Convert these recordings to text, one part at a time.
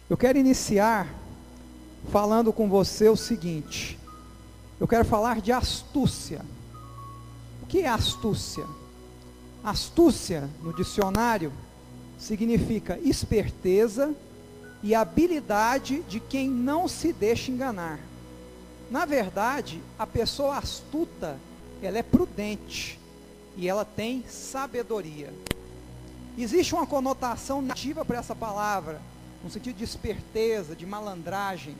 Eu quero iniciar falando com você o seguinte. Eu quero falar de astúcia. O que é astúcia? Astúcia, no dicionário, significa esperteza e habilidade de quem não se deixa enganar. Na verdade, a pessoa astuta, ela é prudente e ela tem sabedoria. Existe uma conotação negativa para essa palavra, no sentido de esperteza, de malandragem,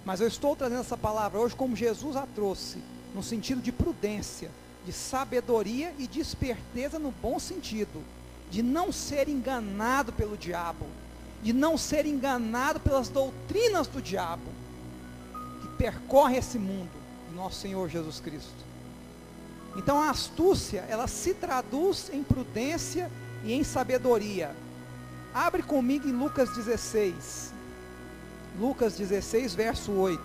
mas eu estou trazendo essa palavra hoje como Jesus a trouxe, no sentido de prudência, de sabedoria e de esperteza no bom sentido, de não ser enganado pelo diabo, de não ser enganado pelas doutrinas do diabo, que percorre esse mundo, nosso Senhor Jesus Cristo. Então a astúcia, ela se traduz em prudência e em sabedoria. Abre comigo em Lucas 16, Lucas 16, verso 8.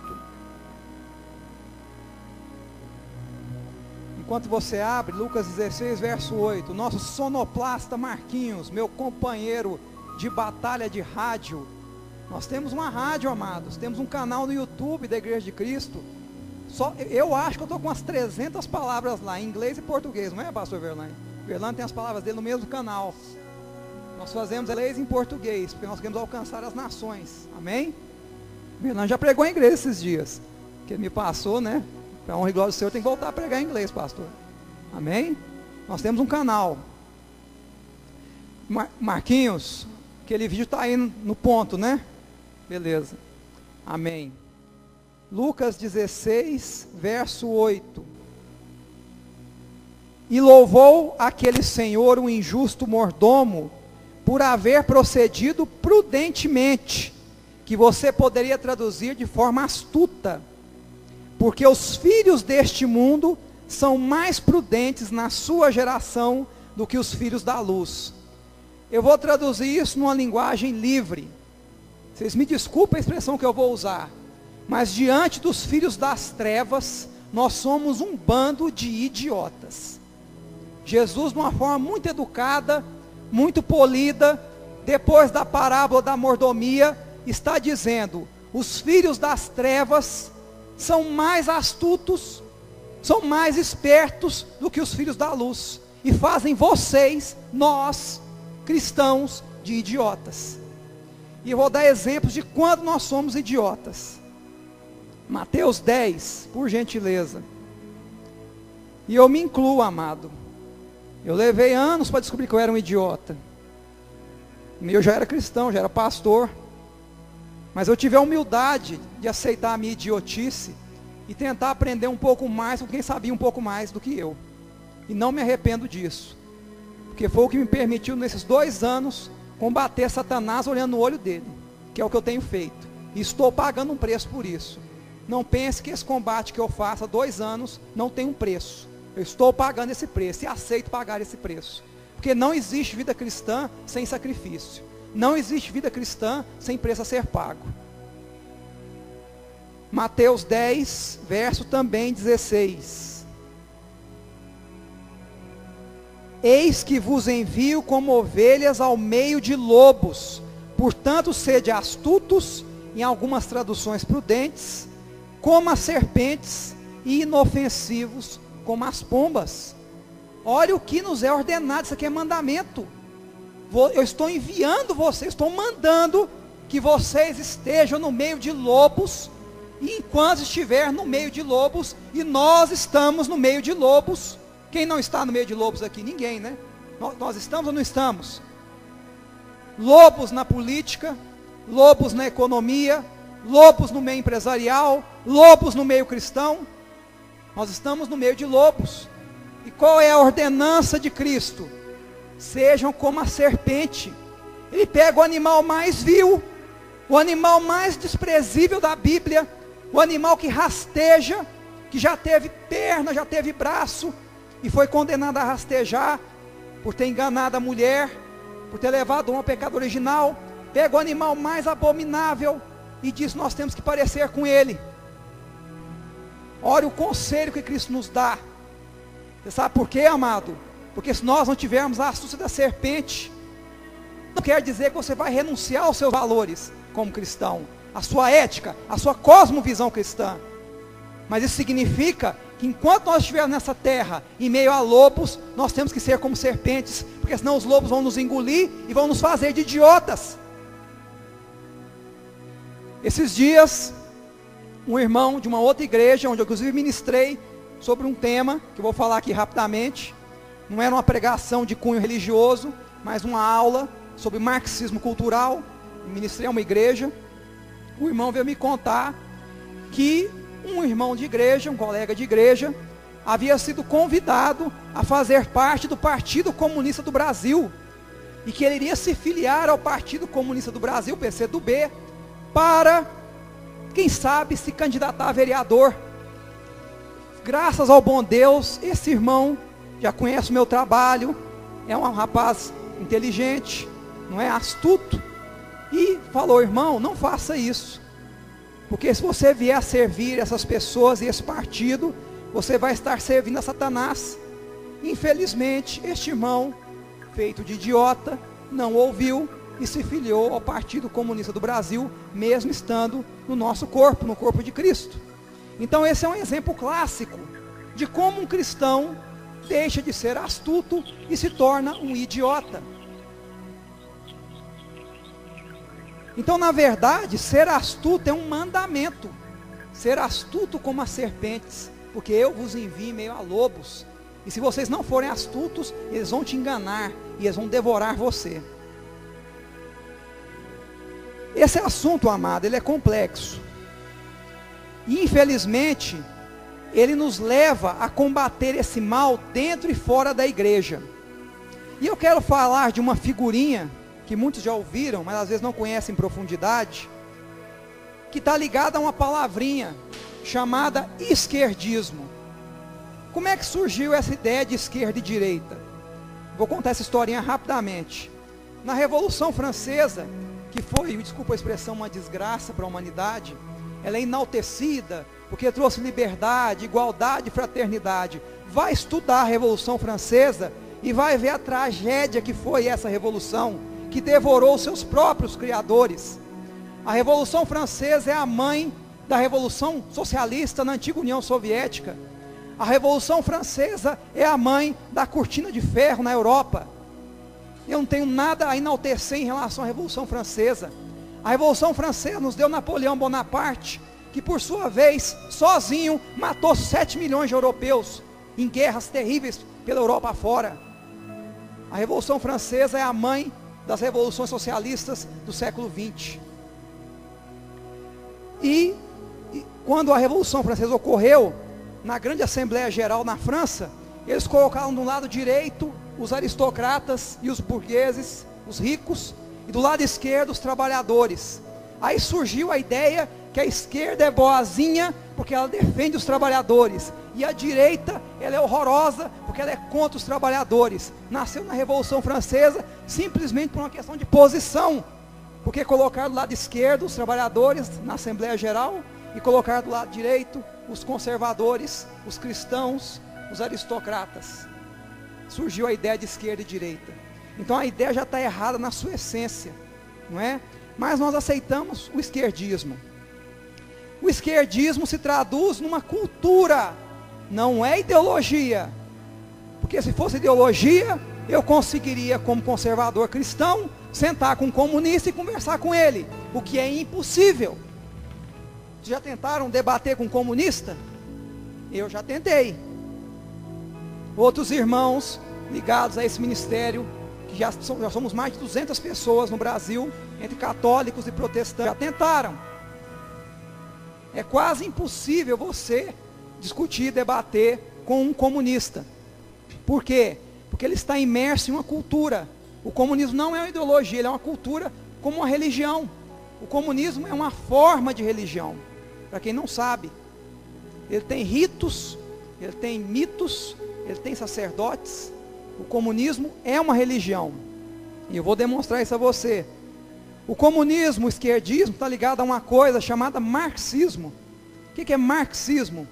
Enquanto você abre, Lucas 16, verso 8, nosso sonoplasta Marquinhos, meu companheiro de batalha de rádio, nós temos uma rádio, amados, temos um canal no YouTube da Igreja de Cristo, eu acho que eu estou com umas 300 palavras lá, em inglês e português, não é, pastor Verlaine? Verlaine tem as palavras dele no mesmo canal. Nós fazemos inglês e em português, porque nós queremos alcançar as nações, amém? Verlaine já pregou em inglês esses dias, que ele me passou, né? Para honra e glória do Senhor, tem que voltar a pregar em inglês, pastor. Amém? Nós temos um canal. Marquinhos, aquele vídeo está aí no ponto, né? Beleza. Amém. Lucas 16, verso 8. E louvou aquele senhor, um injusto mordomo, por haver procedido prudentemente, que você poderia traduzir de forma astuta, porque os filhos deste mundo são mais prudentes na sua geração do que os filhos da luz. Eu vou traduzir isso numa linguagem livre. Vocês me desculpem a expressão que eu vou usar, mas diante dos filhos das trevas, nós somos um bando de idiotas. Jesus, de uma forma muito educada, muito polida, depois da parábola da mordomia, está dizendo: os filhos das trevas são mais astutos, são mais espertos do que os filhos da luz, e fazem vocês, nós, cristãos, de idiotas. E eu vou dar exemplos de quando nós somos idiotas. Mateus 10, por gentileza. E eu me incluo, amado. Eu levei anos para descobrir que eu era um idiota. Eu já era cristão, já era pastor. Mas eu tive a humildade de aceitar a minha idiotice e tentar aprender um pouco mais com quem sabia um pouco mais do que eu. E não me arrependo disso. Porque foi o que me permitiu, nesses 2 anos, combater Satanás olhando no olho dele. Que é o que eu tenho feito. E estou pagando um preço por isso. Não pense que esse combate que eu faço há 2 anos não tem um preço. Eu estou pagando esse preço e aceito pagar esse preço. Porque não existe vida cristã sem sacrifício. Não existe vida cristã sem preço a ser pago. Mateus 10, verso também 16. Eis que vos envio como ovelhas ao meio de lobos. Portanto, sede astutos, em algumas traduções prudentes, como as serpentes, e inofensivos como as pombas. Olha o que nos é ordenado, isso aqui é mandamento. Eu estou enviando vocês, estou mandando que vocês estejam no meio de lobos, e enquanto estiver no meio de lobos, e nós estamos no meio de lobos, quem não está no meio de lobos aqui? Ninguém, né? Nós estamos ou não estamos? Lobos na política, lobos na economia, lobos no meio empresarial, lobos no meio cristão. Nós estamos no meio de lobos. E qual é a ordenança de Cristo? Sejam como a serpente. Ele pega o animal mais vil, o animal mais desprezível da Bíblia, o animal que rasteja, que já teve perna, já teve braço, e foi condenado a rastejar, por ter enganado a mulher, por ter levado ao pecado original. Pega o animal mais abominável e diz: nós temos que parecer com ele. Olha o conselho que Cristo nos dá. Você sabe por quê, amado? Porque se nós não tivermos a astúcia da serpente, não quer dizer que você vai renunciar aos seus valores, como cristão, a sua ética, a sua cosmovisão cristã. Mas isso significa que enquanto nós estivermos nessa terra, em meio a lobos, nós temos que ser como serpentes, porque senão os lobos vão nos engolir e vão nos fazer de idiotas. Esses dias, um irmão de uma outra igreja, onde eu inclusive ministrei sobre um tema, que eu vou falar aqui rapidamente, não era uma pregação de cunho religioso, mas uma aula sobre marxismo cultural, ministrei a uma igreja. O irmão veio me contar que um irmão de igreja, um colega de igreja, havia sido convidado a fazer parte do Partido Comunista do Brasil, e que ele iria se filiar ao Partido Comunista do Brasil, PCdoB, para, quem sabe, se candidatar a vereador. Graças ao bom Deus, esse irmão já conhece o meu trabalho, é um rapaz inteligente, não é, astuto, e falou: irmão, não faça isso, porque se você vier a servir essas pessoas e esse partido, você vai estar servindo a Satanás. Infelizmente, este irmão, feito de idiota, não ouviu e se filiou ao Partido Comunista do Brasil, mesmo estando no nosso corpo, no corpo de Cristo. Então esse é um exemplo clássico de como um cristão deixa de ser astuto e se torna um idiota. Então, na verdade, ser astuto é um mandamento. Ser astuto como as serpentes, porque eu vos envio em meio a lobos. E se vocês não forem astutos, eles vão te enganar e eles vão devorar você. Esse assunto, amado, ele é complexo. E infelizmente, ele nos leva a combater esse mal dentro e fora da igreja. E eu quero falar de uma figurinha que muitos já ouviram, mas às vezes não conhecem em profundidade, que está ligada a uma palavrinha chamada esquerdismo. Como é que surgiu essa ideia de esquerda e direita? Vou contar essa historinha rapidamente. Na Revolução Francesa, que foi, desculpa a expressão, uma desgraça para a humanidade, ela é enaltecida, porque trouxe liberdade, igualdade e fraternidade. Vai estudar a Revolução Francesa e vai ver a tragédia que foi essa revolução, que devorou seus próprios criadores. A Revolução Francesa é a mãe da Revolução Socialista na antiga União Soviética. A Revolução Francesa é a mãe da cortina de ferro na Europa. Eu não tenho nada a enaltecer em relação à Revolução Francesa. A Revolução Francesa nos deu Napoleão Bonaparte, que por sua vez, sozinho, matou 7 milhões de europeus em guerras terríveis pela Europa afora. A Revolução Francesa é a mãe das revoluções socialistas do século XX. E quando a Revolução Francesa ocorreu, na grande Assembleia Geral na França, eles colocaram do lado direito os aristocratas e os burgueses, os ricos, e do lado esquerdo os trabalhadores. Aí surgiu a ideia que a esquerda é boazinha porque ela defende os trabalhadores, e a direita, ela é horrorosa porque ela é contra os trabalhadores. Nasceu na Revolução Francesa simplesmente por uma questão de posição, porque colocaram do lado esquerdo os trabalhadores na Assembleia Geral e colocaram do lado direito os conservadores, os cristãos, os aristocratas. Surgiu a ideia de esquerda e direita. Então a ideia já está errada na sua essência, não é? Mas nós aceitamos o esquerdismo. O esquerdismo se traduz numa cultura, não é ideologia. Porque se fosse ideologia, eu conseguiria, como conservador cristão, sentar com um comunista e conversar com ele, o que é impossível. Já tentaram debater com um comunista? Eu já tentei. Outros irmãos ligados a esse ministério, que já somos mais de 200 pessoas no Brasil, entre católicos e protestantes, já tentaram. É quase impossível você discutir, debater com um comunista. Por quê? Porque ele está imerso em uma cultura. O comunismo não é uma ideologia, ele é uma cultura como uma religião. O comunismo é uma forma de religião. Para quem não sabe, ele tem ritos, ele tem mitos, ele tem sacerdotes. O comunismo é uma religião. E eu vou demonstrar isso a você. O comunismo, o esquerdismo, está ligado a uma coisa chamada marxismo. O que é marxismo?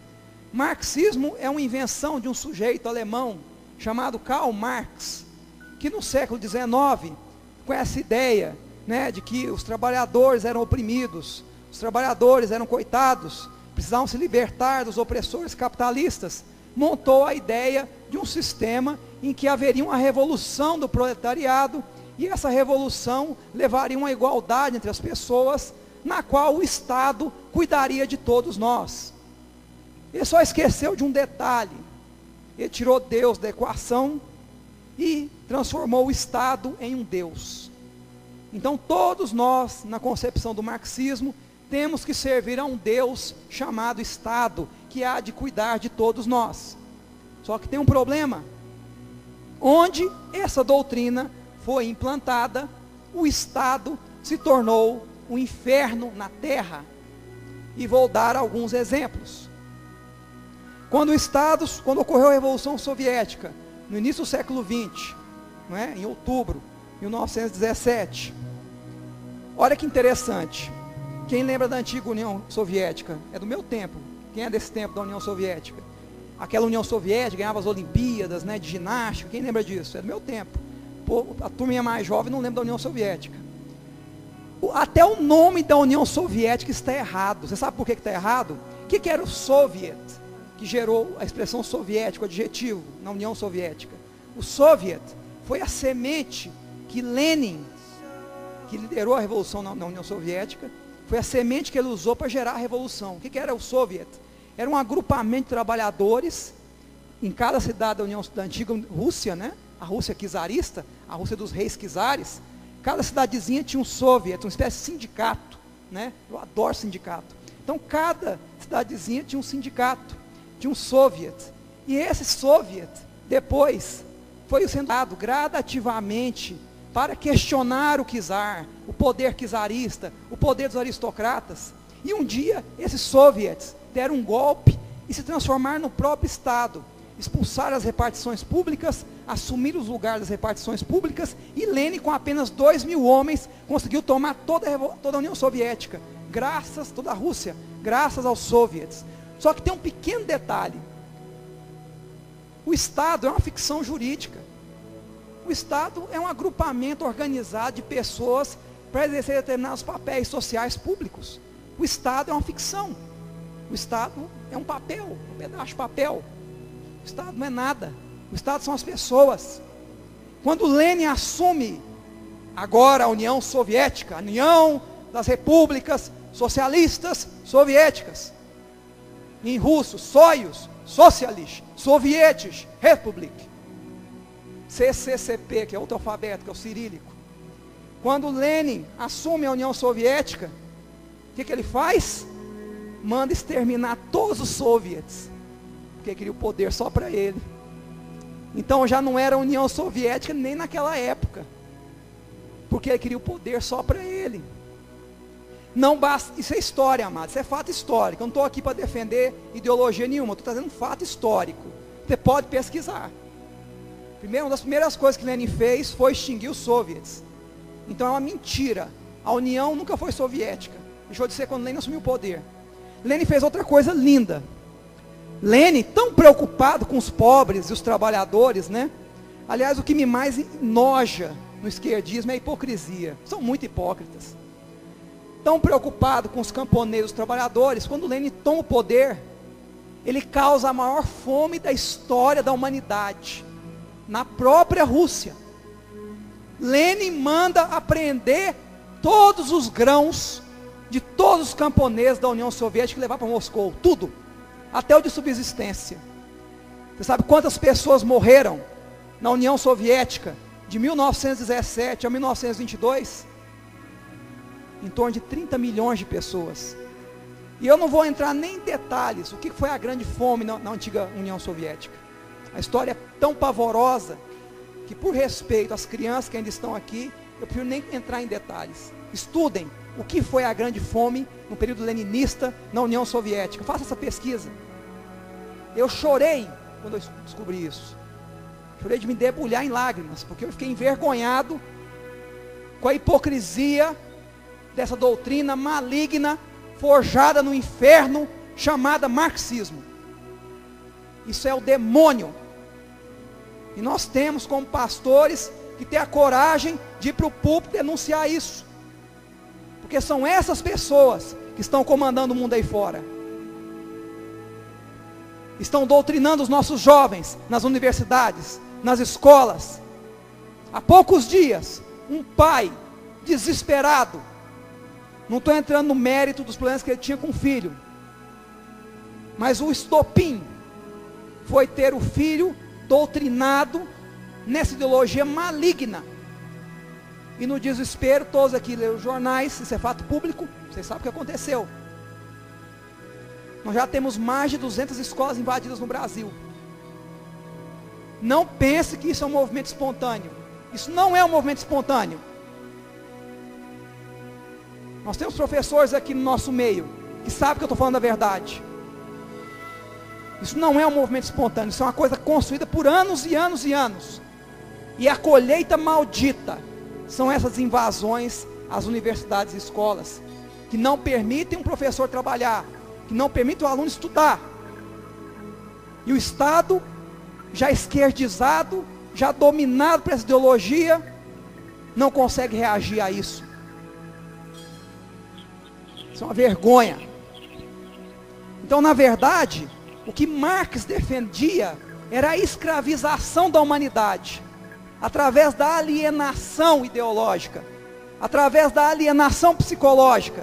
Marxismo é uma invenção de um sujeito alemão chamado Karl Marx, que no século XIX, com essa ideia né, de que os trabalhadores eram oprimidos, os trabalhadores eram coitados, precisavam se libertar dos opressores capitalistas, montou a ideia de um sistema em que haveria uma revolução do proletariado, e essa revolução levaria uma igualdade entre as pessoas, na qual o Estado cuidaria de todos nós. Ele só esqueceu de um detalhe: ele tirou Deus da equação e transformou o Estado em um Deus. Então todos nós, na concepção do marxismo, temos que servir a um Deus chamado Estado, que há de cuidar de todos nós. Só que tem um problema: onde essa doutrina foi implantada, o Estado se tornou um inferno na terra. E vou dar alguns exemplos. Quando ocorreu a Revolução Soviética, no início do século XX, não é? Em outubro de 1917, olha que interessante. Quem lembra da antiga União Soviética? É do meu tempo. Quem é desse tempo da União Soviética? Aquela União Soviética ganhava as Olimpíadas, né, de ginástica. Quem lembra disso? É do meu tempo. Pô, a turminha mais jovem não lembra da União Soviética. Até o nome da União Soviética está errado. Você sabe por que está errado? O que era o Soviet, que gerou a expressão soviético, adjetivo, na União Soviética? O Soviet foi a semente que Lenin, que liderou a revolução na União Soviética, foi a semente que ele usou para gerar a revolução. O que era o Soviet? Era um agrupamento de trabalhadores em cada cidade da antiga Rússia, né? A Rússia czarista, a Rússia dos reis czares. Cada cidadezinha tinha um Soviet, uma espécie de sindicato, né? Eu adoro sindicato. Então cada cidadezinha tinha um sindicato, tinha um Soviet. E esse Soviet, depois, foi sendo dado gradativamente para questionar o czar, o poder czarista, o poder dos aristocratas. E um dia, esses soviets deram um golpe e se transformaram no próprio Estado. Expulsaram as repartições públicas, assumiram os lugares das repartições públicas, e Lenin, com apenas 2.000 homens, conseguiu tomar toda a União Soviética, toda a Rússia, graças aos soviets. Só que tem um pequeno detalhe: o Estado é uma ficção jurídica. O Estado é um agrupamento organizado de pessoas para exercer determinados papéis sociais públicos. O Estado é uma ficção. O Estado é um papel, um pedaço de papel. O Estado não é nada. O Estado são as pessoas. Quando Lenin assume agora a União Soviética, a União das Repúblicas Socialistas Soviéticas, em russo, Soyuz, Socialist, Sovietic Republic, CCCP, que é outro alfabeto, que é o cirílico. Quando Lenin assume a União Soviética, o que ele faz? Manda exterminar todos os soviets, porque queria o poder só para ele. Então já não era a União Soviética nem naquela época, porque ele queria o poder só para ele. Não basta, isso é história, amado, isso é fato histórico. Eu não estou aqui para defender ideologia nenhuma, estou trazendo um fato histórico. Você pode pesquisar. Uma das primeiras coisas que Lenin fez foi extinguir os soviets. Então é uma mentira. A União nunca foi soviética. Deixou de ser quando Lenin assumiu o poder. Lenin fez outra coisa linda. Lenin, tão preocupado com os pobres e os trabalhadores, né? Aliás, o que me mais enoja no esquerdismo é a hipocrisia. São muito hipócritas. Tão preocupado com os camponeses, os trabalhadores, quando Lenin toma o poder, ele causa a maior fome da história da humanidade, na própria Rússia. Lenin manda apreender todos os grãos de todos os camponeses da União Soviética e levar para Moscou, tudo, até o de subsistência. Você sabe quantas pessoas morreram na União Soviética de 1917 a 1922? Em torno de 30 milhões de pessoas. E eu não vou entrar nem em detalhes o que foi a grande fome na antiga União Soviética. A história é tão pavorosa que, por respeito às crianças que ainda estão aqui, eu prefiro nem entrar em detalhes. Estudem o que foi a grande fome no período leninista na União Soviética. Faça essa pesquisa. Eu chorei quando eu descobri isso. Chorei de me debulhar em lágrimas, porque eu fiquei envergonhado com a hipocrisia dessa doutrina maligna, forjada no inferno, chamada marxismo. Isso é o demônio. E nós temos como pastores que ter a coragem de ir para o púlpito denunciar isso. Porque são essas pessoas que estão comandando o mundo aí fora. Estão doutrinando os nossos jovens nas universidades, nas escolas. Há poucos dias, um pai desesperado, não estou entrando no mérito dos problemas que ele tinha com o filho, mas o estopim foi ter o filho doutrinado nessa ideologia maligna. E no desespero, todos aqui leram os jornais, isso é fato público, vocês sabem o que aconteceu. Nós já temos mais de 200 escolas invadidas no Brasil. Não pense que isso é um movimento espontâneo. Isso não é um movimento espontâneo. Nós temos professores aqui no nosso meio que sabem que eu estou falando a verdade. Isso não é um movimento espontâneo, isso é uma coisa construída por anos e anos e anos. E a colheita maldita são essas invasões às universidades e escolas, que não permitem um professor trabalhar, que não permitem o aluno estudar. E o Estado, já esquerdizado, já dominado por essa ideologia, não consegue reagir a isso. Isso é uma vergonha. Então, na verdade, o que Marx defendia era a escravização da humanidade, através da alienação ideológica, através da alienação psicológica.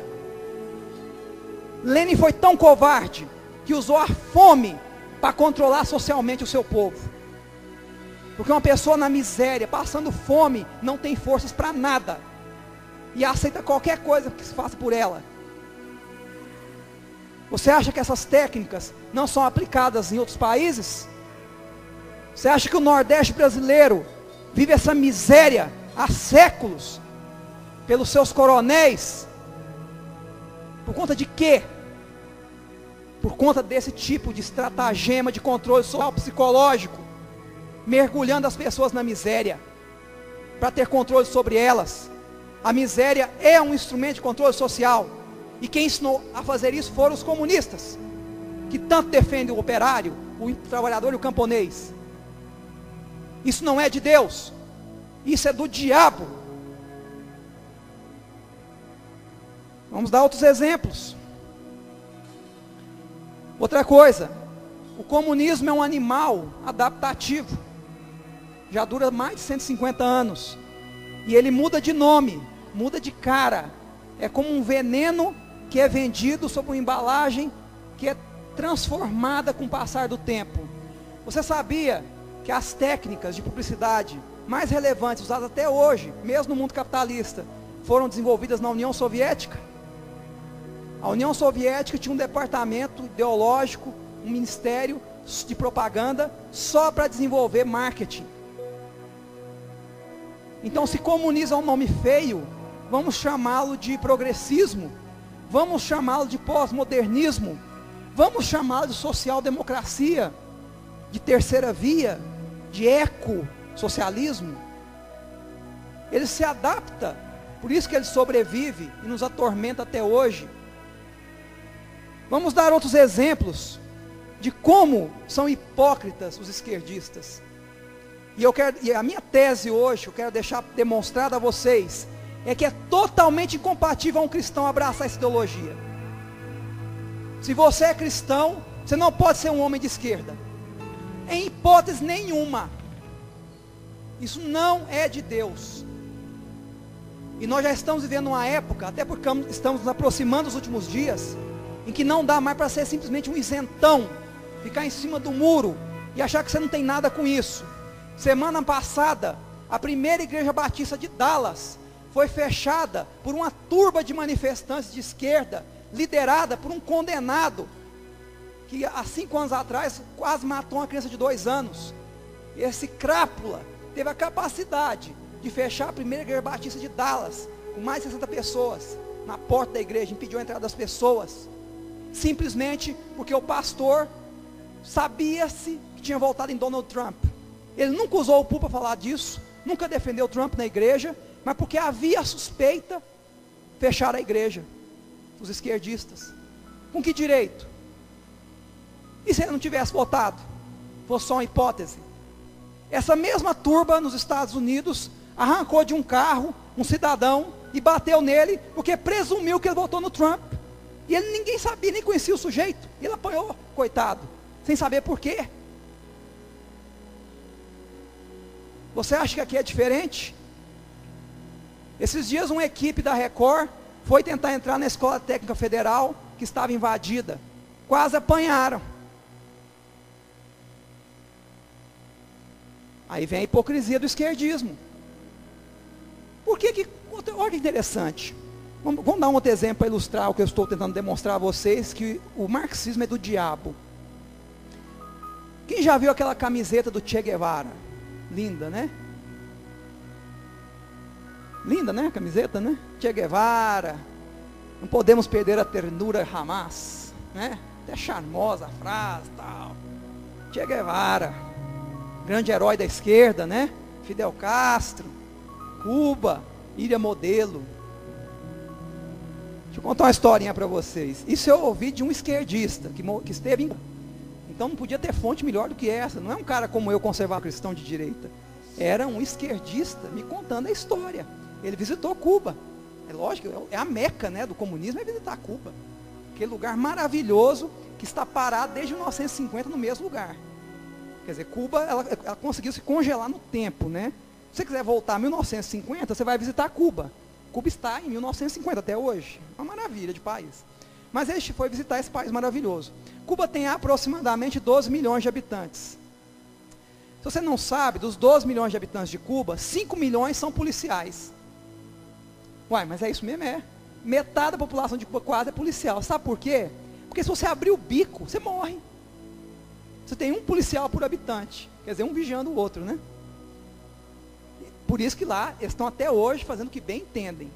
Lenin foi tão covarde que usou a fome para controlar socialmente o seu povo. Porque uma pessoa na miséria, passando fome, não tem forças para nada, e aceita qualquer coisa que se faça por ela. Você acha que essas técnicas não são aplicadas em outros países? Você acha que o Nordeste brasileiro vive essa miséria há séculos, pelos seus coronéis? Por conta de quê? Por conta desse tipo de estratagema de controle social psicológico, mergulhando as pessoas na miséria, para ter controle sobre elas. A miséria é um instrumento de controle social, e quem ensinou a fazer isso foram os comunistas, que tanto defendem o operário, o trabalhador e o camponês. Isso não é de Deus, isso é do diabo. Vamos dar outros exemplos. Outra coisa, o comunismo é um animal adaptativo, já dura mais de 150 anos, e ele muda de nome, muda de cara, é como um veneno que é vendido sob uma embalagem que é transformada com o passar do tempo. Você sabia que as técnicas de publicidade mais relevantes usadas até hoje, mesmo no mundo capitalista, foram desenvolvidas na União Soviética? A União Soviética tinha um departamento ideológico, um ministério de propaganda, só para desenvolver marketing. Então, se comunismo é um nome feio, vamos chamá-lo de progressismo, vamos chamá-lo de pós-modernismo, vamos chamá-lo de social-democracia, de terceira via, de eco-socialismo. Ele se adapta, por isso que ele sobrevive e nos atormenta até hoje. Vamos dar outros exemplos de como são hipócritas os esquerdistas. E a minha tese hoje, eu quero deixar demonstrado a vocês, é que é totalmente incompatível a um cristão abraçar essa ideologia. Se você é cristão, você não pode ser um homem de esquerda, em hipótese nenhuma. Isso não é de Deus. E nós já estamos vivendo uma época, até porque estamos nos aproximando dos últimos dias, em que não dá mais para ser simplesmente um isentão, ficar em cima do muro e achar que você não tem nada com isso. Semana passada, a primeira igreja batista de Dallas foi fechada por uma turba de manifestantes de esquerda, liderada por um condenado, que há 5 anos atrás quase matou uma criança de 2 anos. Esse crápula teve a capacidade de fechar a primeira igreja batista de Dallas, com mais de 60 pessoas, na porta da igreja, impediu a entrada das pessoas, simplesmente porque o pastor sabia-se que tinha voltado em Donald Trump. Ele nunca usou o púlpito para falar disso, nunca defendeu Trump na igreja, mas porque havia suspeita, fecharam a igreja, os esquerdistas. Com que direito? E se ele não tivesse votado? Fosse só uma hipótese. Essa mesma turba nos Estados Unidos arrancou de um carro um cidadão e bateu nele, porque presumiu que ele votou no Trump. E ele, ninguém sabia, nem conhecia o sujeito. Ele apanhou, coitado, sem saber por quê. Você acha que aqui é diferente? Esses dias uma equipe da Record foi tentar entrar na Escola Técnica Federal, que estava invadida. Quase apanharam. Aí vem a hipocrisia do esquerdismo. Por que olha que interessante. Vamos dar um outro exemplo para ilustrar o que eu estou tentando demonstrar a vocês, que o marxismo é do diabo. Quem já viu aquela camiseta do Che Guevara? Linda, né? Linda, né? A camiseta, né? Che Guevara. Não podemos perder a ternura jamais, né? Até charmosa a frase, tal. Che Guevara, grande herói da esquerda, né? Fidel Castro, Cuba, ilha modelo. Deixa eu contar uma historinha para vocês. Isso eu ouvi de um esquerdista que esteve em... Então não podia ter fonte melhor do que essa. Não é um cara como eu, conservador cristão de direita. Era um esquerdista me contando a história. Ele visitou Cuba. É lógico, é a meca, né, do comunismo, é visitar Cuba. Aquele lugar maravilhoso que está parado desde 1950 no mesmo lugar. Quer dizer, Cuba, ela conseguiu se congelar no tempo, né? Se você quiser voltar a 1950, você vai visitar Cuba. Cuba está em 1950 até hoje. Uma maravilha de país. Mas ele foi visitar esse país maravilhoso. Cuba tem aproximadamente 12 milhões de habitantes. Se você não sabe, dos 12 milhões de habitantes de Cuba, 5 milhões são policiais. Uai, mas é isso mesmo, é. Metade da população de Cuba quase é policial. Sabe por quê? Porque se você abrir o bico, você morre. Você tem um policial por habitante. Quer dizer, um vigiando o outro, né? Por isso que lá, eles estão até hoje fazendo o que bem entendem.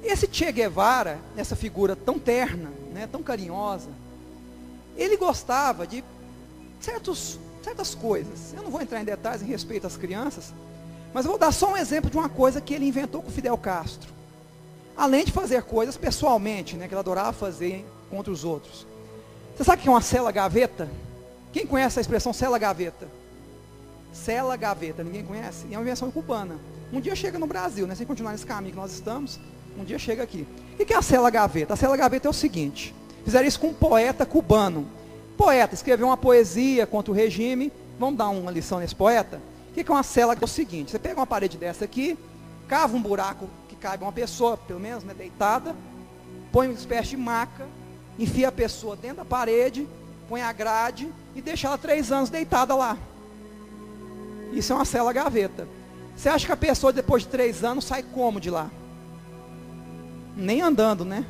Esse Che Guevara, essa figura tão terna, né, tão carinhosa, ele gostava de certas coisas. Eu não vou entrar em detalhes em respeito às crianças, mas eu vou dar só um exemplo de uma coisa que ele inventou com Fidel Castro. Além de fazer coisas pessoalmente, né, que ele adorava fazer contra os outros. Você sabe o que é uma cela-gaveta? Quem conhece a expressão cela-gaveta? Cela-gaveta, ninguém conhece? E é uma invenção cubana. Um dia chega no Brasil, né, sem continuar nesse caminho que nós estamos, um dia chega aqui. O que é a cela-gaveta? A cela-gaveta é o seguinte, fizeram isso com um poeta cubano. Poeta, escreveu uma poesia contra o regime. Vamos dar uma lição nesse poeta? O que é uma cela? É o seguinte, você pega uma parede dessa aqui, cava um buraco que caiba uma pessoa, pelo menos, né, deitada, põe uma espécie de maca, enfia a pessoa dentro da parede, põe a grade e deixa ela 3 anos deitada lá. Isso é uma cela-gaveta. Você acha que a pessoa depois de 3 anos sai como de lá? Nem andando, né?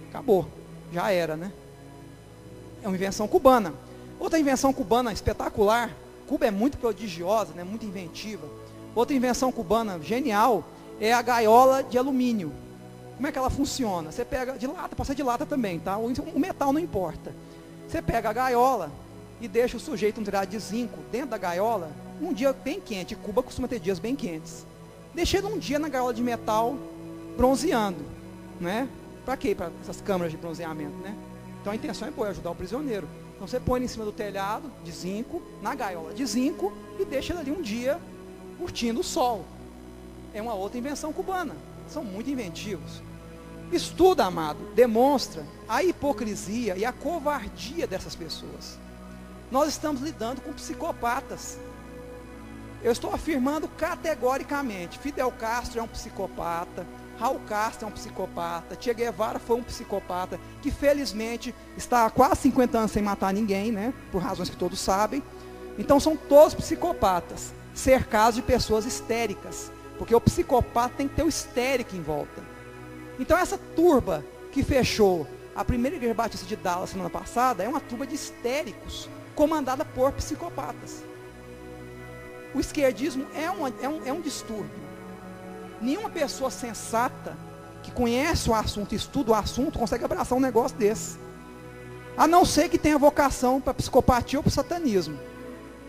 Acabou, já era, né? É uma invenção cubana. Outra invenção cubana espetacular. Cuba é muito prodigiosa, né? Muito inventiva. Outra invenção cubana genial é a gaiola de alumínio. Como é que ela funciona? Você pega de lata, pode ser de lata também, tá? O metal não importa. Você pega a gaiola e deixa o sujeito um tirado de zinco dentro da gaiola, um dia bem quente. Cuba costuma ter dias bem quentes. Deixa ele um dia na gaiola de metal bronzeando, né? Para quê? Para essas câmeras de bronzeamento, né? Então a intenção é ajudar o prisioneiro. Então você põe ele em cima do telhado de zinco, na gaiola de zinco, e deixa ele ali um dia curtindo o sol. É uma outra invenção cubana. São muito inventivos. Estuda, amado, demonstra a hipocrisia e a covardia dessas pessoas. Nós estamos lidando com psicopatas. Eu estou afirmando categoricamente, Fidel Castro é um psicopata, Raul Castro é um psicopata, Che Guevara foi um psicopata, que felizmente está há quase 50 anos sem matar ninguém, né? Por razões que todos sabem. Então são todos psicopatas, cercados de pessoas histéricas, porque o psicopata tem que ter o histérico em volta. Então essa turba que fechou a primeira igreja batista de Dallas semana passada, é uma turba de histéricos, comandada por psicopatas. O esquerdismo é um distúrbio. Nenhuma pessoa sensata, que conhece o assunto, estuda o assunto, consegue abraçar um negócio desse. A não ser que tenha vocação para psicopatia ou para o satanismo,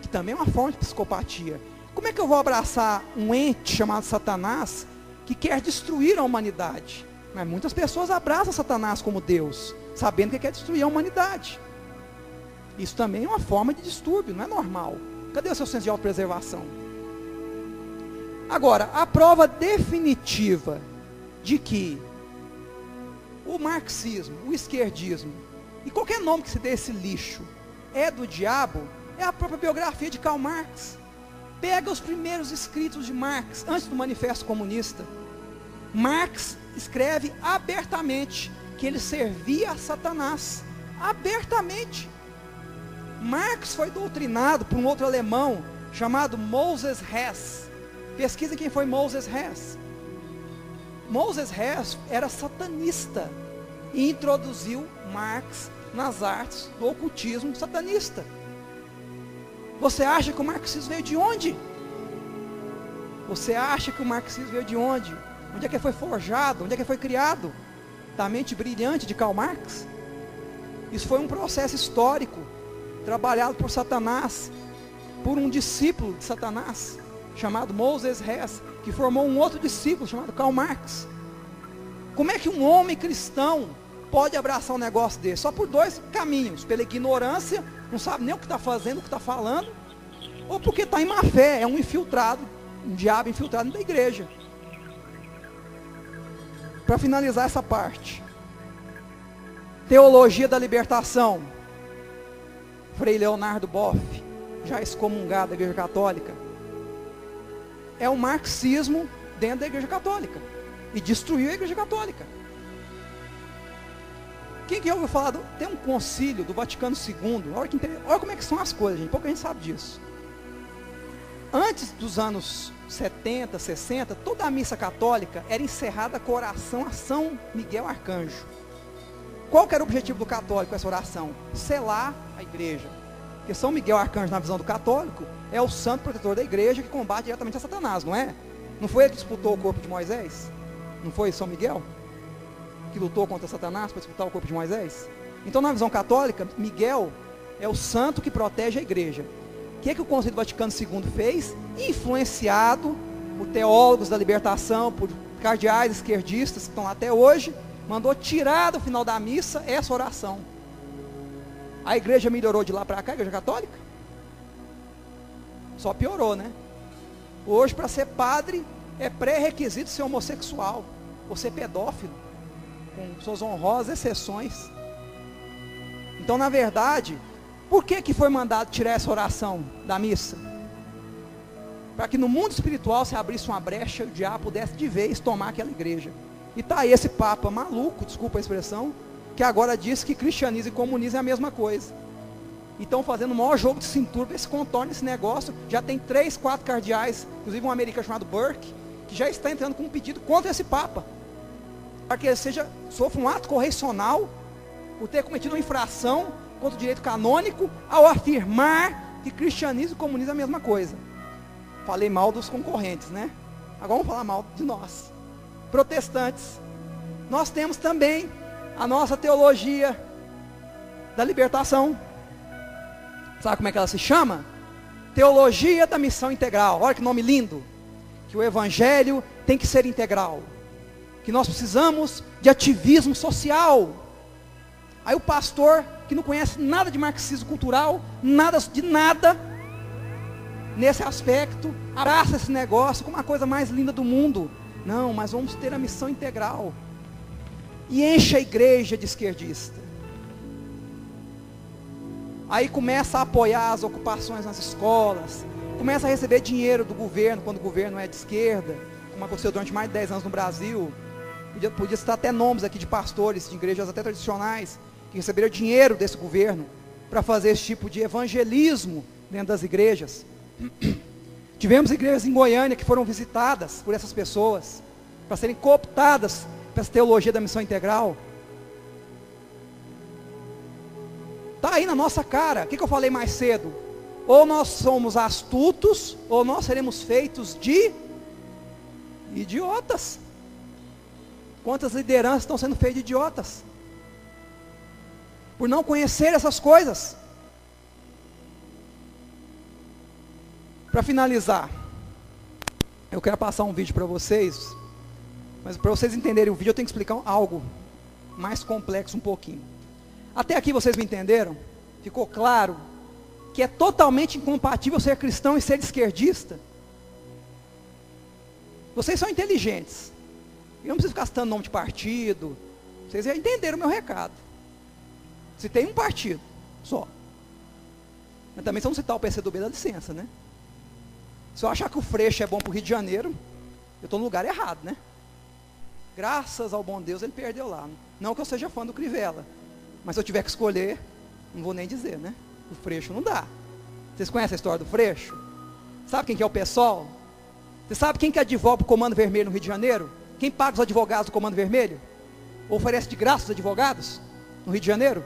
que também é uma forma de psicopatia. Como é que eu vou abraçar um ente chamado Satanás, que quer destruir a humanidade? Mas muitas pessoas abraçam Satanás como Deus, sabendo que quer destruir a humanidade. Isso também é uma forma de distúrbio, não é normal. Cadê o seu senso de autopreservação? Agora, a prova definitiva de que o marxismo, o esquerdismo, e qualquer nome que se dê esse lixo, é do diabo, é a própria biografia de Karl Marx. Pega os primeiros escritos de Marx, antes do Manifesto Comunista. Marx escreve abertamente que ele servia a Satanás. Abertamente. Marx foi doutrinado por um outro alemão, chamado Moses Hess. Pesquisem quem foi Moses Hess. Moses Hess era satanista e introduziu Marx nas artes do ocultismo satanista. Você acha que o marxismo veio de onde? Você acha que o marxismo veio de onde? Onde é que foi forjado? Onde é que foi criado? Da mente brilhante de Karl Marx? Isso foi um processo histórico, trabalhado por Satanás, por um discípulo de Satanás, chamado Moses Hess, que formou um outro discípulo chamado Karl Marx. Como é que um homem cristão pode abraçar um negócio desse? Só por dois caminhos: pela ignorância, não sabe nem o que está fazendo, o que está falando, ou porque está em má fé, é um infiltrado, um diabo infiltrado da igreja. Para finalizar essa parte, teologia da libertação, Frei Leonardo Boff, já excomungado da Igreja Católica, é o marxismo dentro da Igreja Católica, e destruiu a Igreja Católica. Quem que ouviu falar? Tem um concílio do Vaticano II, olha como é que são as coisas, gente, pouca gente sabe disso. Antes dos anos 70, 60, toda a missa católica era encerrada com a oração a São Miguel Arcanjo. Qual que era o objetivo do católico com essa oração? Selar a igreja. Porque São Miguel Arcanjo, na visão do católico, é o santo protetor da igreja que combate diretamente a Satanás, não é? Não foi ele que disputou o corpo de Moisés? Não foi São Miguel que lutou contra Satanás para disputar o corpo de Moisés? Então, na visão católica, Miguel é o santo que protege a igreja. O que é que o Concílio Vaticano II fez? Influenciado por teólogos da libertação, por cardeais esquerdistas que estão lá até hoje, mandou tirar do final da missa essa oração. A igreja melhorou de lá para cá, a igreja católica? Só piorou, né? Hoje, para ser padre, é pré-requisito ser homossexual, ou ser pedófilo, com suas honrosas exceções. Então, na verdade, por que foi mandado tirar essa oração da missa? Para que no mundo espiritual se abrisse uma brecha e o diabo pudesse de vez tomar aquela igreja. E está aí esse papa maluco, desculpa a expressão, que agora diz que cristianismo e comunismo é a mesma coisa. E estão fazendo o maior jogo de cintura para esse contorno desse negócio. Já tem 3, 4 cardeais, inclusive um americano chamado Burke, que já está entrando com um pedido contra esse papa, para que ele sofra um ato correcional por ter cometido uma infração contra o direito canônico ao afirmar que cristianismo e comunismo é a mesma coisa. Falei mal dos concorrentes, né? Agora vamos falar mal de nós, protestantes. Nós temos também a nossa teologia da libertação. Sabe como é que ela se chama? Teologia da missão integral. Olha que nome lindo. Que o evangelho tem que ser integral, que nós precisamos de ativismo social. Aí o pastor, que não conhece nada de marxismo cultural, nada de nada nesse aspecto, abraça esse negócio como a coisa mais linda do mundo. Não, mas vamos ter a missão integral. E enche a igreja de esquerdista. Aí começa a apoiar as ocupações nas escolas, começa a receber dinheiro do governo, quando o governo é de esquerda, como aconteceu durante mais de 10 anos no Brasil. Podia citar até nomes aqui de pastores, de igrejas até tradicionais, que receberam dinheiro desse governo, para fazer esse tipo de evangelismo dentro das igrejas. Tivemos igrejas em Goiânia que foram visitadas por essas pessoas, para serem cooptadas para essa teologia da missão integral. Está aí na nossa cara. O que eu falei mais cedo? Ou nós somos astutos, ou nós seremos feitos de idiotas. Quantas lideranças estão sendo feitas de idiotas? Por não conhecer essas coisas. Para finalizar, eu quero passar um vídeo para vocês, mas para vocês entenderem o vídeo eu tenho que explicar algo mais complexo um pouquinho. Até aqui vocês me entenderam? Ficou claro que é totalmente incompatível ser cristão e ser esquerdista? Vocês são inteligentes. Eu não preciso ficar citando nome de partido. Vocês já entenderam o meu recado. Se tem um partido só. Mas também se eu não citar o PCdoB, dá licença, né? Se eu achar que o Freixo é bom para o Rio de Janeiro, eu estou no lugar errado, né? Graças ao bom Deus, ele perdeu lá. Não que eu seja fã do Crivella, mas se eu tiver que escolher, não vou nem dizer, né? O Freixo não dá. Vocês conhecem a história do Freixo? Sabe quem que é o PSOL? Você sabe quem que advoga para o Comando Vermelho no Rio de Janeiro? Quem paga os advogados do Comando Vermelho? Ou oferece de graça os advogados no Rio de Janeiro?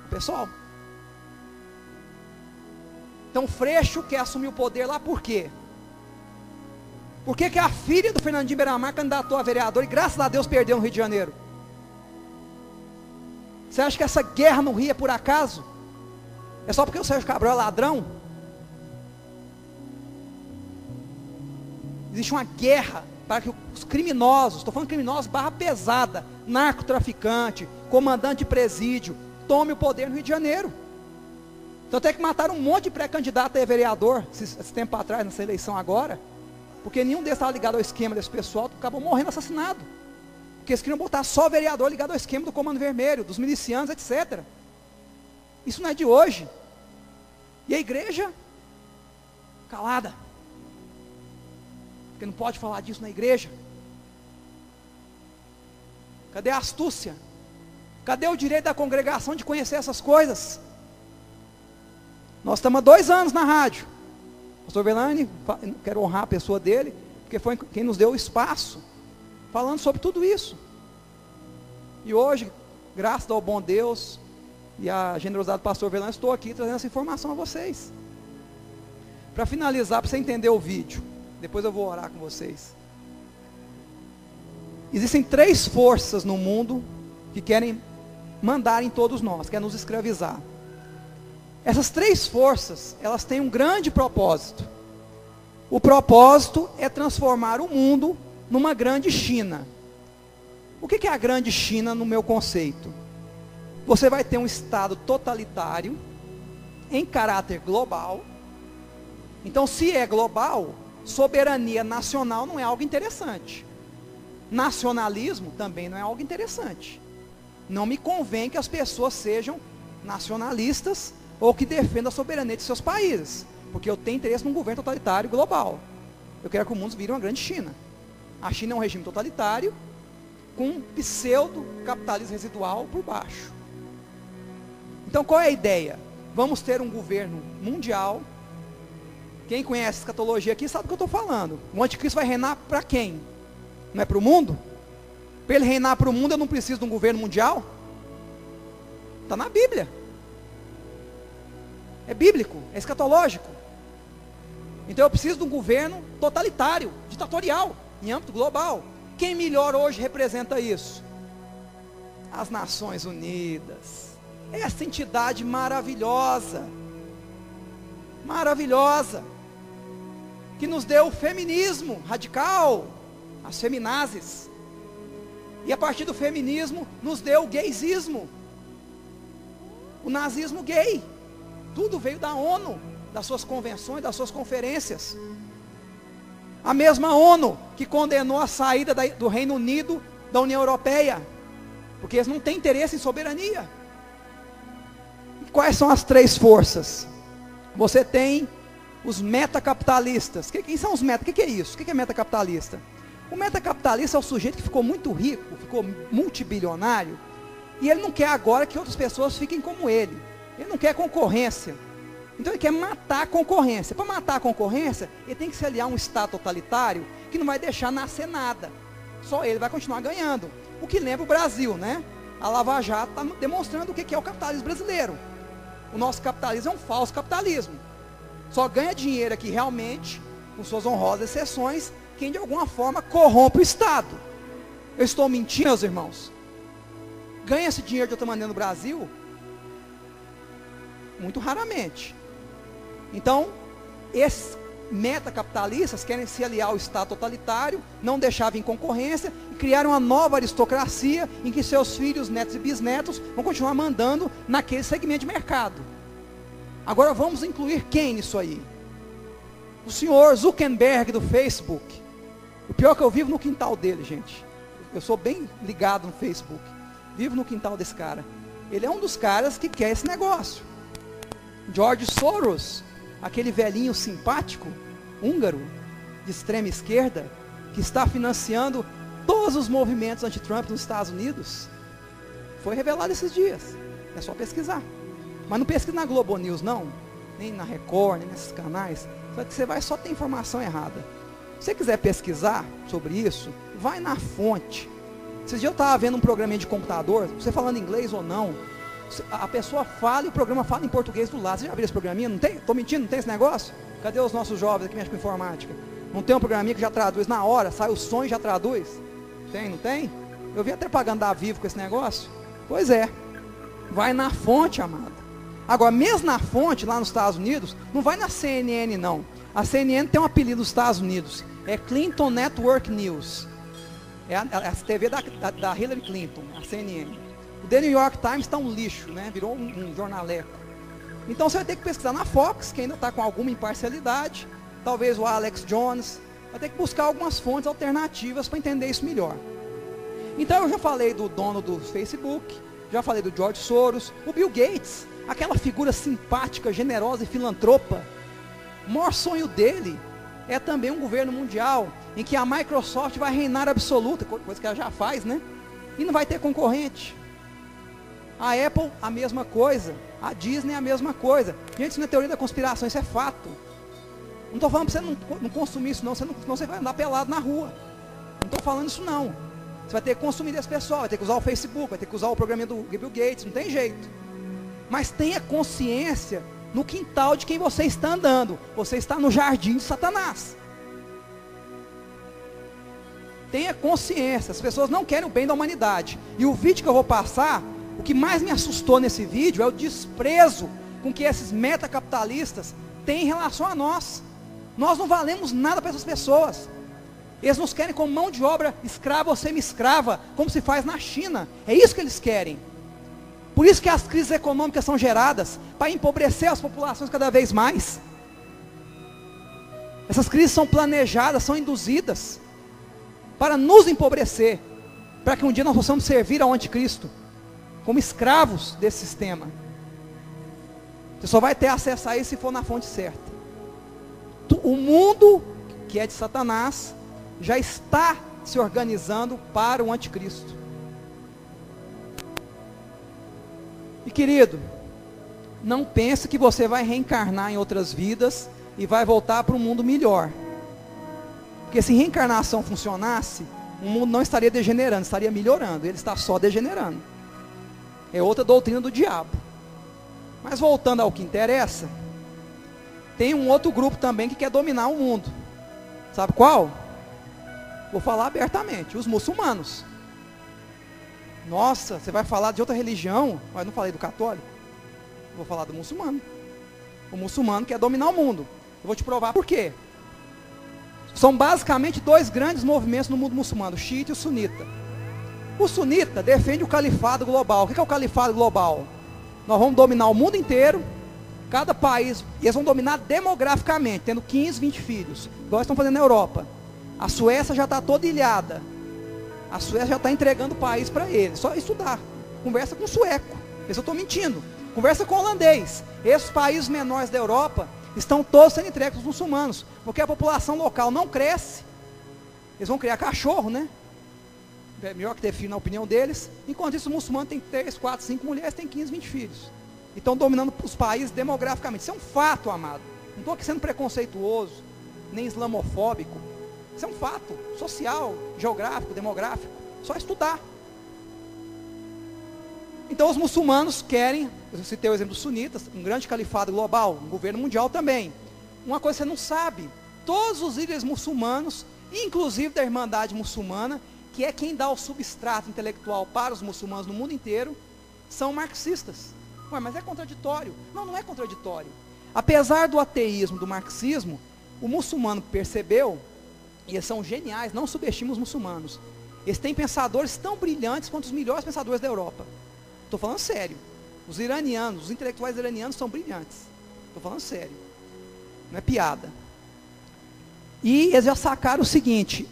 O PSOL. Então o Freixo quer assumir o poder lá por quê? Por que que a filha do Fernandinho Beiramar candidatou a vereador e graças a Deus perdeu no Rio de Janeiro? Você acha que essa guerra no Rio é por acaso? É só porque o Sérgio Cabral é ladrão? Existe uma guerra para que os criminosos, estou falando criminosos barra pesada, narcotraficante, comandante de presídio, tome o poder no Rio de Janeiro. Então até que mataram um monte de pré-candidato a vereador, esse tempo atrás, nessa eleição agora, porque nenhum deles estava ligado ao esquema desse pessoal, acabou morrendo assassinado. Porque eles queriam botar só vereador ligado ao esquema do Comando Vermelho, dos milicianos, etc. Isso não é de hoje. E a igreja? Calada. Porque não pode falar disso na igreja. Cadê a astúcia? Cadê o direito da congregação de conhecer essas coisas? Nós estamos há 2 anos na rádio. O pastor Velani, quero honrar a pessoa dele, porque foi quem nos deu o espaço, falando sobre tudo isso. E hoje, graças ao bom Deus e à generosidade do pastor Velani, estou aqui trazendo essa informação a vocês. Para finalizar, para você entender o vídeo, depois eu vou orar com vocês. Existem 3 forças no mundo que querem mandar em todos nós, querem nos escravizar. Essas 3 forças, elas têm um grande propósito. O propósito é transformar o mundo numa grande China. O que é a grande China no meu conceito? Você vai ter um Estado totalitário, em caráter global. Então, se é global, soberania nacional não é algo interessante. Nacionalismo também não é algo interessante. Não me convém que as pessoas sejam nacionalistas ou que defendam a soberania de seus países, porque eu tenho interesse num governo totalitário global. Eu quero que o mundo vire uma grande China. A China é um regime totalitário com um pseudo-capitalismo residual por baixo. Então qual é a ideia? Vamos ter um governo mundial. Quem conhece escatologia aqui sabe do que eu estou falando. O anticristo vai reinar para quem? Não é para o mundo? Para ele reinar para o mundo eu não preciso de um governo mundial? Está na Bíblia. É bíblico, é escatológico. Então eu preciso de um governo totalitário, ditatorial, em âmbito global. Quem melhor hoje representa isso? As Nações Unidas. Essa entidade maravilhosa, maravilhosa, que nos deu o feminismo radical, as feminazes. E a partir do feminismo nos deu o gaysismo, o nazismo gay. Tudo veio da ONU, das suas convenções, das suas conferências. A mesma ONU que condenou a saída do Reino Unido da União Europeia, porque eles não têm interesse em soberania. E quais são as 3 forças? Você tem os metacapitalistas. Quem são os meta? O que é isso? O que é metacapitalista? O metacapitalista é o sujeito que ficou muito rico, ficou multibilionário, e ele não quer agora que outras pessoas fiquem como ele. Ele não quer concorrência. Então ele quer matar a concorrência. Para matar a concorrência, ele tem que se aliar a um Estado totalitário que não vai deixar nascer nada. Só ele vai continuar ganhando. O que lembra o Brasil, né? A Lava Jato está demonstrando o que é o capitalismo brasileiro. O nosso capitalismo é um falso capitalismo. Só ganha dinheiro aqui realmente, com suas honrosas exceções, quem de alguma forma corrompe o Estado. Eu estou mentindo, meus irmãos? Ganha esse dinheiro de outra maneira no Brasil? Muito raramente. Então, esses metacapitalistas querem se aliar ao Estado totalitário, não deixar vir concorrência, e criar uma nova aristocracia, em que seus filhos, netos e bisnetos, vão continuar mandando naquele segmento de mercado. Agora vamos incluir quem nisso aí? O senhor Zuckerberg do Facebook. O pior é que eu vivo no quintal dele, gente. eu sou bem ligado no Facebook, vivo no quintal desse cara. Ele é um dos caras que quer esse negócio. George Soros, aquele velhinho simpático, húngaro, de extrema esquerda, que está financiando todos os movimentos anti-Trump nos Estados Unidos, foi revelado esses dias. É só pesquisar. Mas não pesquisa na Globo News, não, nem na Record, nem nesses canais, só que você vai só ter informação errada. Se você quiser pesquisar sobre isso, vai na fonte. Esses dias eu estava vendo um programinha de computador, você falando inglês ou não, a pessoa fala e o programa fala em português do lado. Você já viu esse programinha? Não tem? Estou mentindo, não tem esse negócio? Cadê os nossos jovens aqui que mexem com informática? Não tem um programinha que já traduz na hora, sai o som e já traduz? Tem, não tem? Eu vi até propaganda da Vivo com esse negócio. Pois é, vai na fonte, amado. Agora, mesmo na fonte, lá nos Estados Unidos, não vai na CNN não. A CNN tem um apelido nos Estados Unidos, é Clinton Network News. É a TV da Hillary Clinton, a CNN. O The New York Times está um lixo, né? Virou um jornaleco. Então você vai ter que pesquisar na Fox, que ainda está com alguma imparcialidade, talvez o Alex Jones, vai ter que buscar algumas fontes alternativas para entender isso melhor. Então eu já falei do dono do Facebook, já falei do George Soros, o Bill Gates, aquela figura simpática, generosa e filantropa. O maior sonho dele é também um governo mundial, em que a Microsoft vai reinar absoluta, coisa que ela já faz, né? E não vai ter concorrente. A Apple, a mesma coisa. A Disney, a mesma coisa. Gente, isso não é teoria da conspiração, isso é fato. Não estou falando para você não consumir isso não, senão você vai andar pelado na rua. Não estou falando isso não. Você vai ter que consumir desse pessoal, vai ter que usar o Facebook, vai ter que usar o programa do Bill Gates, não tem jeito. Mas tenha consciência no quintal de quem você está andando. Você está no jardim de Satanás. Tenha consciência, as pessoas não querem o bem da humanidade. E o vídeo que eu vou passar, o que mais me assustou nesse vídeo é o desprezo com que esses metacapitalistas têm em relação a nós. Nós não valemos nada para essas pessoas. Eles nos querem como mão de obra escrava ou semi-escrava, como se faz na China. É isso que eles querem. Por isso que as crises econômicas são geradas, para empobrecer as populações cada vez mais. Essas crises são planejadas, são induzidas, para nos empobrecer, para que um dia nós possamos servir ao anticristo, como escravos desse sistema. Você só vai ter acesso a isso se for na fonte certa. O mundo, que é de Satanás, já está se organizando para o anticristo. E querido, não pense que você vai reencarnar em outras vidas e vai voltar para um mundo melhor. Porque se reencarnação funcionasse, o mundo não estaria degenerando, estaria melhorando. Ele está só degenerando. É outra doutrina do diabo. Mas voltando ao que interessa, tem um outro grupo também que quer dominar o mundo. Sabe qual? Vou falar abertamente, os muçulmanos. Nossa, você vai falar de outra religião? Mas não falei do católico. Vou falar do muçulmano. O muçulmano quer dominar o mundo. Eu vou te provar por quê. São basicamente dois grandes movimentos no mundo muçulmano, o xiita e o sunita. O sunita defende o califado global. O que é o califado global? Nós vamos dominar o mundo inteiro, cada país, e eles vão dominar demograficamente, tendo 15, 20 filhos, igual estão fazendo na Europa. A Suécia já está toda ilhada. A Suécia já está entregando o país para eles. Só estudar. Conversa com o sueco. Esse eu estou mentindo. Conversa com o holandês. Esses países menores da Europa estão todos sendo entregues aos muçulmanos, porque a população local não cresce. Eles vão criar cachorro, né? É melhor que ter filho na opinião deles. Enquanto isso, o muçulmano tem 3, 4, 5 mulheres, tem 15, 20 filhos. E estão dominando os países demograficamente. Isso é um fato, amado. Não estou aqui sendo preconceituoso, nem islamofóbico. Isso é um fato social, geográfico, demográfico. Só estudar. Então os muçulmanos querem, eu citei o exemplo dos sunitas, um grande califado global, um governo mundial também. Uma coisa que você não sabe, todos os líderes muçulmanos, inclusive da Irmandade Muçulmana, que é quem dá o substrato intelectual para os muçulmanos no mundo inteiro, são marxistas. Ué, mas é contraditório. Não, não é contraditório. Apesar do ateísmo, do marxismo, o muçulmano percebeu, e eles são geniais, não subestimem os muçulmanos. Eles têm pensadores tão brilhantes quanto os melhores pensadores da Europa. Estou falando sério. Os iranianos, os intelectuais iranianos são brilhantes. Estou falando sério. Não é piada. E eles já sacaram o seguinte: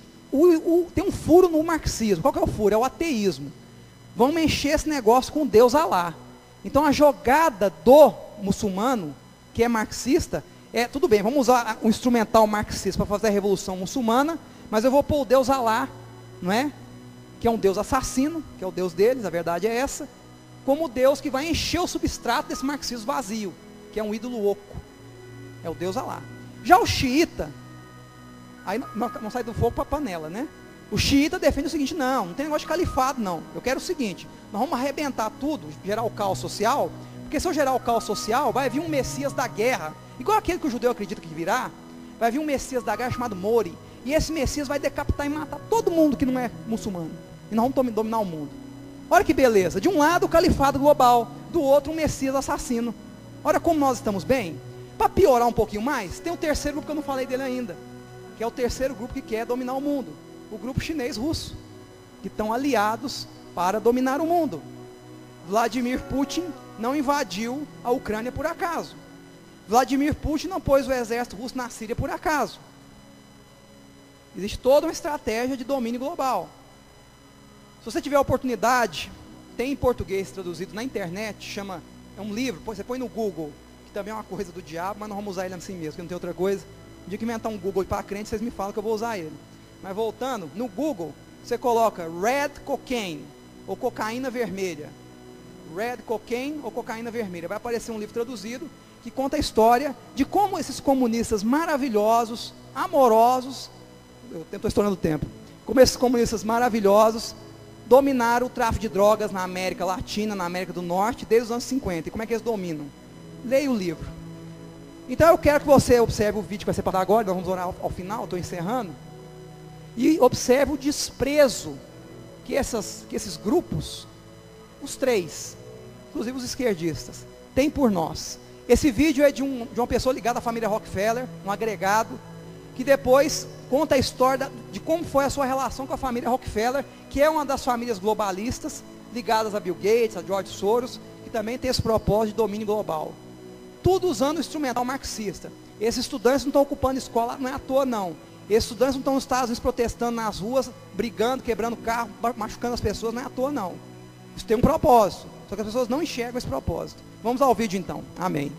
Tem um furo no marxismo. Qual que é o furo? É o ateísmo. Vamos encher esse negócio com Deus Alá. Então a jogada do muçulmano, que é marxista, tudo bem, vamos usar o instrumental marxista para fazer a revolução muçulmana, mas eu vou pôr o Deus Alá, não é? Que é um Deus assassino, que é o Deus deles, a verdade é essa, como o Deus que vai encher o substrato desse marxismo vazio, que é um ídolo oco. É o Deus Alá. Já o xiita, aí não sai do fogo para a panela, né? O xiita defende o seguinte: não tem negócio de califado, não. Eu quero o seguinte: nós vamos arrebentar tudo, gerar o caos social, porque se eu gerar o caos social, vai vir um Messias da guerra, igual aquele que o judeu acredita que virá. Vai vir um Messias da guerra chamado Mori, e esse Messias vai decapitar e matar todo mundo que não é muçulmano, e nós vamos dominar o mundo. Olha que beleza, de um lado o califado global, do outro um Messias assassino. Olha como nós estamos bem. Para piorar um pouquinho mais, tem o terceiro grupo que eu não falei dele ainda, que é o terceiro grupo que quer dominar o mundo, o grupo chinês-russo, que estão aliados para dominar o mundo. Vladimir Putin não invadiu a Ucrânia por acaso. Vladimir Putin não pôs o exército russo na Síria por acaso. Existe toda uma estratégia de domínio global. Se você tiver a oportunidade, tem em português traduzido na internet, é um livro, você põe no Google, que também é uma coisa do diabo, mas não vamos usar ele assim mesmo, que não tem outra coisa. Um dia que inventar um Google para crente, vocês me falam que eu vou usar ele. Mas voltando, no Google, você coloca Red Cocaine, ou cocaína vermelha. Red Cocaine ou cocaína vermelha. Vai aparecer um livro traduzido, que conta a história de como esses comunistas maravilhosos, amorosos, eu estou estourando o tempo, como esses comunistas maravilhosos dominaram o tráfico de drogas na América Latina, na América do Norte, desde os anos 50. E como é que eles dominam? Leia o livro. Então eu quero que você observe o vídeo que vai ser passado agora, nós vamos orar ao final, estou encerrando, e observe o desprezo que esses grupos, os três, inclusive os esquerdistas, têm por nós. Esse vídeo é de uma pessoa ligada à família Rockefeller, um agregado, que depois conta a história de como foi a sua relação com a família Rockefeller, que é uma das famílias globalistas, ligadas a Bill Gates, a George Soros, que também tem esse propósito de domínio global. Tudo usando o instrumental marxista. Esses estudantes não estão ocupando escola, não é à toa não. Esses estudantes não estão nos Estados Unidos protestando nas ruas, brigando, quebrando carro, machucando as pessoas, não é à toa não. Isso tem um propósito, só que as pessoas não enxergam esse propósito. Vamos ao vídeo então, amém.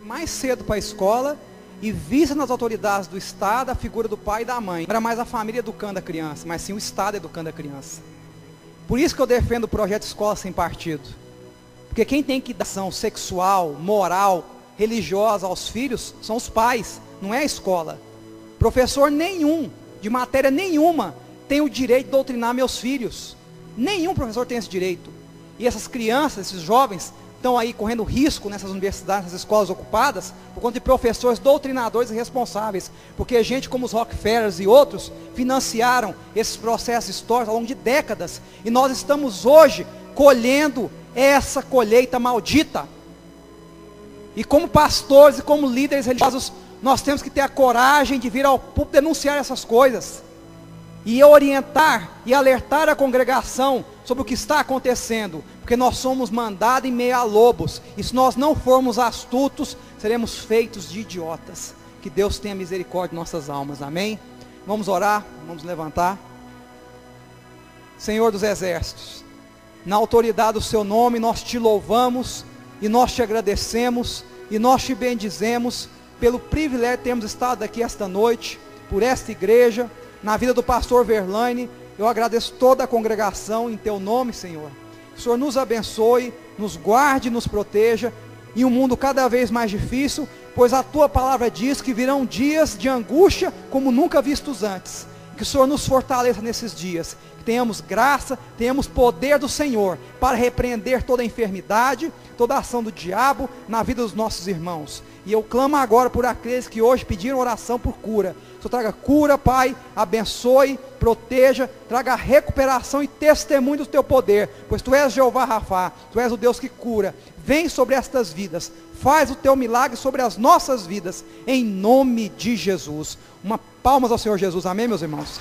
Mais cedo para a escola, e vista nas autoridades do Estado a figura do pai e da mãe. Não era mais a família educando a criança, mas sim o Estado educando a criança. Por isso que eu defendo o projeto Escola Sem Partido. Porque quem tem que dar ação sexual, moral, religiosa aos filhos, são os pais, não é a escola. Professor nenhum, de matéria nenhuma, tem o direito de doutrinar meus filhos. Nenhum professor tem esse direito. E essas crianças, esses jovens, estão aí correndo risco nessas universidades, nessas escolas ocupadas, por conta de professores doutrinadores irresponsáveis, porque gente como os Rockefellers e outros financiaram esses processos históricos ao longo de décadas, e nós estamos hoje colhendo essa colheita maldita. E como pastores e como líderes religiosos, nós temos que ter a coragem de vir ao público denunciar essas coisas, e orientar e alertar a congregação sobre o que está acontecendo, porque nós somos mandados em meio a lobos, e se nós não formos astutos, seremos feitos de idiotas. Que Deus tenha misericórdia de nossas almas, amém? Vamos orar, vamos levantar. Senhor dos exércitos, na autoridade do seu nome, nós te louvamos, e nós te agradecemos, e nós te bendizemos, pelo privilégio de termos estado aqui esta noite, por esta igreja, na vida do pastor Verlaine. Eu agradeço toda a congregação em teu nome, Senhor. Que o Senhor nos abençoe, nos guarde, nos proteja, em um mundo cada vez mais difícil, pois a tua palavra diz que virão dias de angústia como nunca vistos antes. Que o Senhor nos fortaleça nesses dias, que tenhamos graça, tenhamos poder do Senhor, para repreender toda a enfermidade, toda a ação do diabo na vida dos nossos irmãos. E eu clamo agora por aqueles que hoje pediram oração por cura. Que o Senhor traga cura, Pai, abençoe, proteja, traga recuperação e testemunho do teu poder, pois tu és Jeová Rafá, tu és o Deus que cura. Vem sobre estas vidas, faz o teu milagre sobre as nossas vidas, em nome de Jesus. Uma palmas ao Senhor Jesus, amém, meus irmãos?